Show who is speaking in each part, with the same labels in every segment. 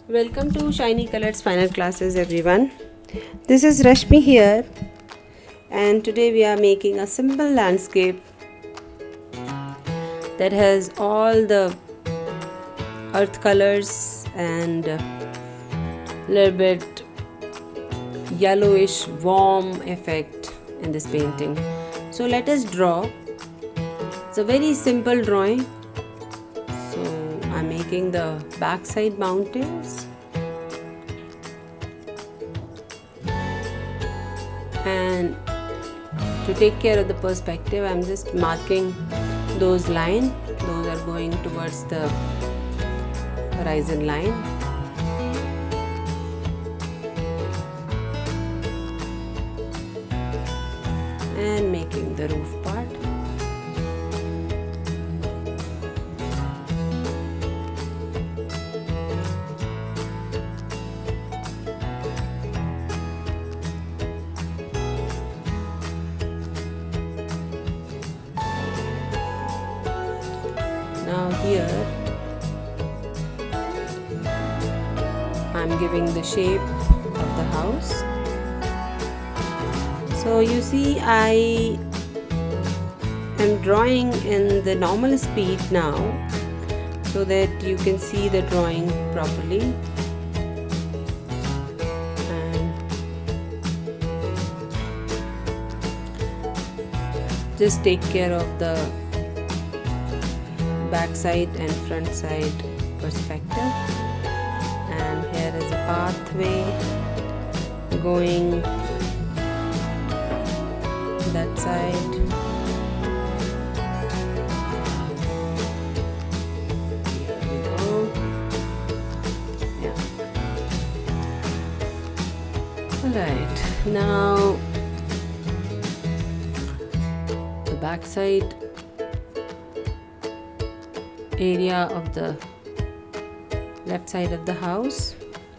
Speaker 1: Welcome to Shiny Colors Final Classes, everyone. This is Rashmi here, and today we are making a simple landscape that has all the earth colors and a little bit yellowish warm effect in this painting. So let us draw. It's a very simple drawing. So I'm making the backside mountains. And to take care of the perspective, I'm just marking those lines. Those are going towards the horizon line. And making the roof part. Now here I'm giving the shape of the house. So you see, I am drawing in the normal speed now so that you can see the drawing properly. And just take care of the back side and front side perspective. And here is a pathway going that side. Here we go. Yeah. Alright, now the back side area of the left side of the house,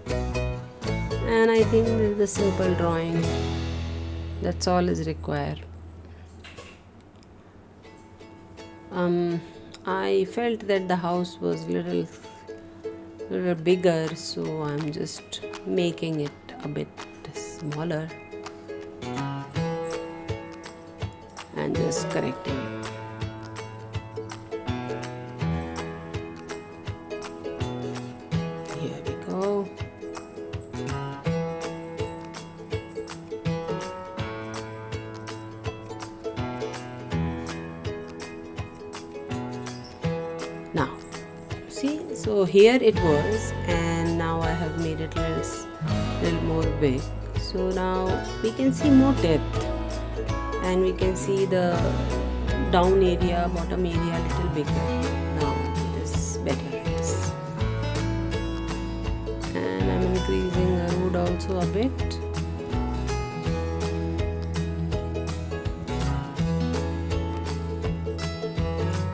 Speaker 1: and I think this is the simple drawing. That's all is required. I felt that the house was little bigger, so I'm just making it a bit smaller and just correcting it. Here we go. Now see, so here it was, and now I have made it little more big. So now we can see more depth, and we can see the down area, bottom area a little bigger. Now it is better. Yes. And I'm increasing the wood also a bit.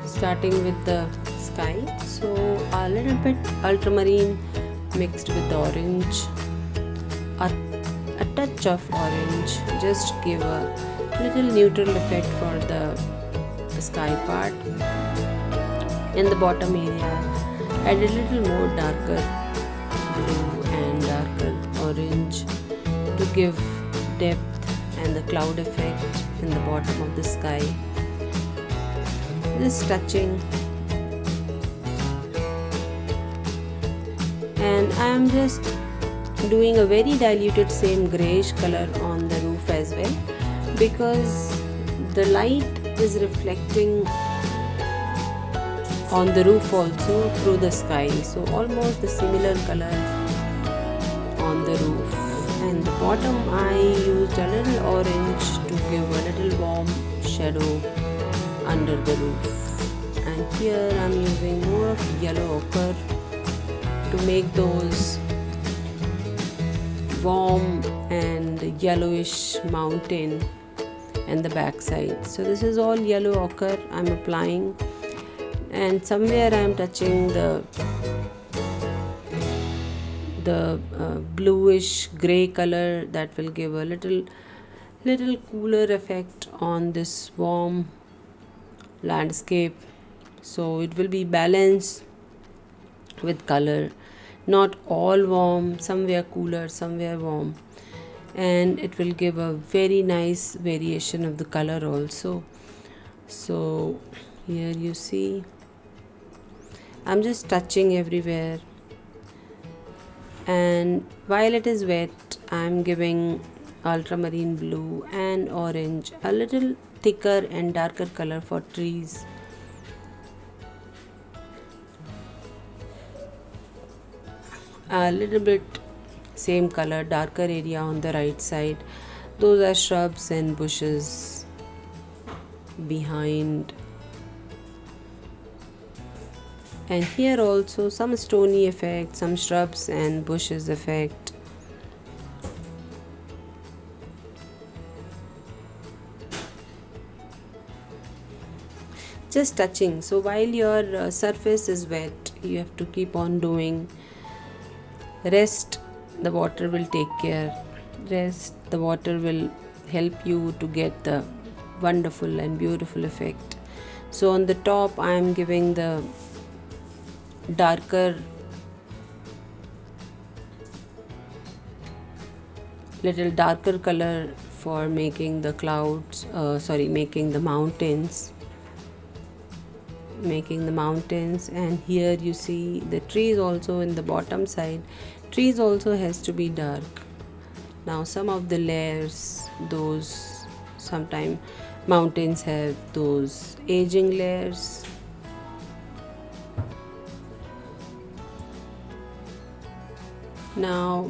Speaker 1: Starting with the sky, so a little bit ultramarine mixed with orange, a touch of orange, just give a little neutral effect for the sky part. In the bottom area, add a little more darker blue and darker orange to give depth and the cloud effect in the bottom of the sky. This touching, and I am just doing a very diluted same grayish color on the roof as well, because the light is reflecting on the roof also through the sky, so almost the similar color on the roof. And the bottom I used a little orange to give a little warm shadow under the roof. And here I'm using more of yellow ochre to make those warm and yellowish mountain and the back side. So this is all yellow ochre I'm applying, and somewhere I'm touching the bluish gray color that will give a little cooler effect on this warm landscape, so it will be balanced with color. not all warm, somewhere cooler, somewhere warm, and it will give a very nice variation of the color also. So here you see I'm just touching everywhere, and while it is wet I'm giving ultramarine blue and orange, a little thicker and darker color for trees. A little bit same color, darker area on the right side, those are shrubs and bushes behind. And here also some stony effect, some shrubs and bushes effect. Just touching. So while your surface is wet, you have to keep on doing. Rest, the water will take care. Rest, the water will help you to get the wonderful and beautiful effect. So on the top I am giving the darker, little darker color for making the clouds, making the mountains. And here you see the trees also in the bottom side. Trees also has to be dark. Now some of the layers, those sometimes mountains have those aging layers. Now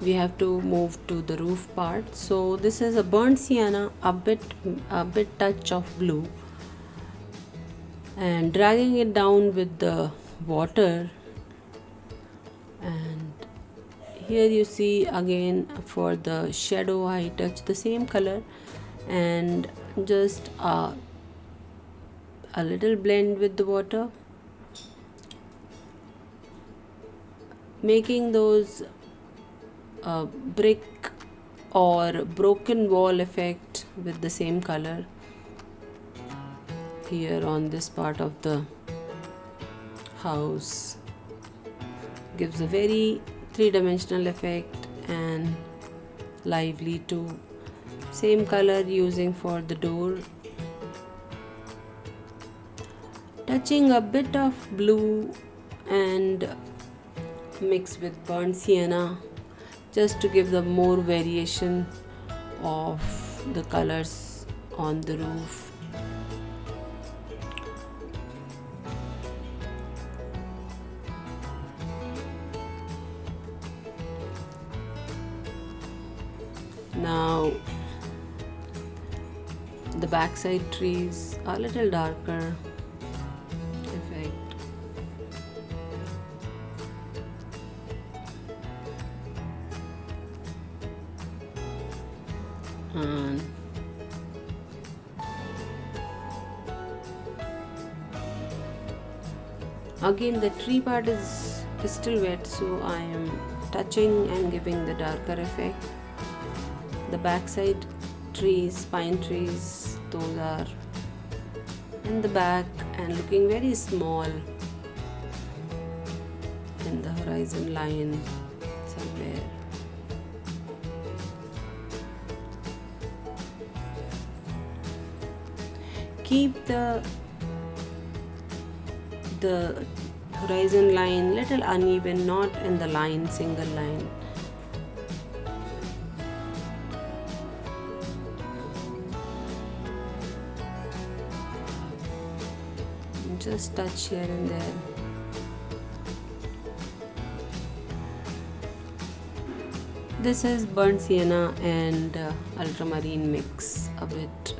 Speaker 1: we have to move to the roof part. So this is a burnt sienna, a bit touch of blue, and dragging it down with the water. And here you see again for the shadow I touch the same color and just a little blend with the water, making those brick or broken wall effect with the same color here on this part of the house. Gives a very three-dimensional effect and lively too. Same color using for the door, touching a bit of blue and mix with burnt sienna just to give the more variation of the colors on the roof. Now the backside trees are a little darker effect. And again the tree part is still wet, so I am touching and giving the darker effect. The backside trees, pine trees, those are in the back and looking very small in the horizon line somewhere. Keep the horizon line little uneven, not in the line, single line. Just touch here and there. This is burnt sienna and ultramarine mix a bit.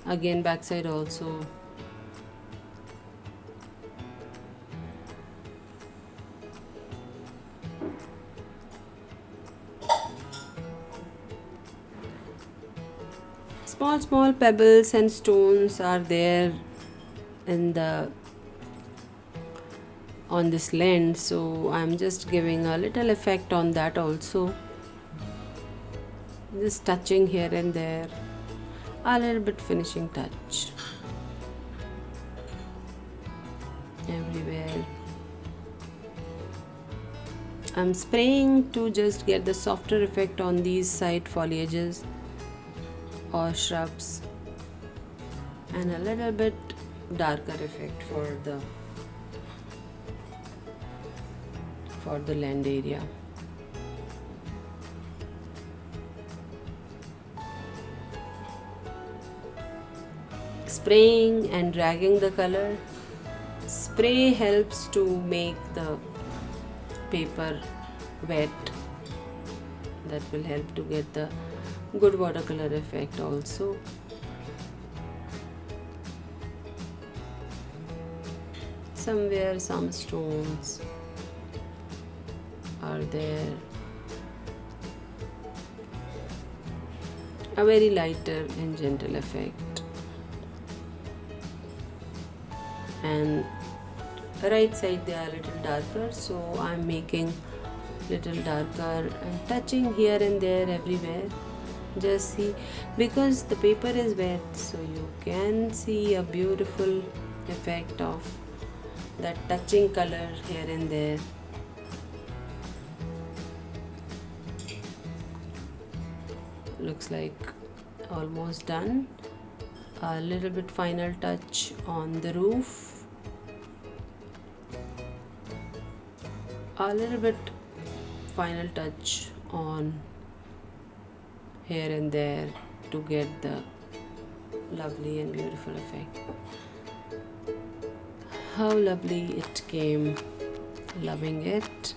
Speaker 1: Again backside also. small pebbles and stones are there in the on this lens, so I'm just giving a little effect on that also, just touching here and there, a little bit finishing touch everywhere. I'm spraying to just get the softer effect on these side foliages or shrubs, and a little bit darker effect for the land area. Spraying and dragging the color. Spray helps to make the paper wet. That will help to get the good watercolor effect also. Somewhere some stones are there. A very lighter and gentle effect. And right side they are a little darker, so I'm making little darker and touching here and there everywhere. Just see, because the paper is wet, so you can see a beautiful effect of that touching color here and there. Looks like almost done. A little bit final touch on the roof, a little bit final touch on here and there to get the lovely and beautiful effect. How lovely it came, loving it.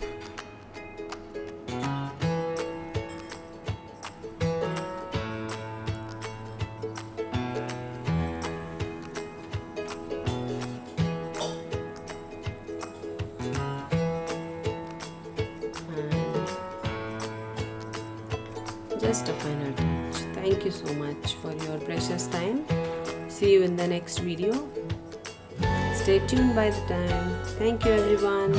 Speaker 1: Just a final touch. Thank you so much for your precious time. See you in the next video. Stay tuned by the time. Thank you everyone.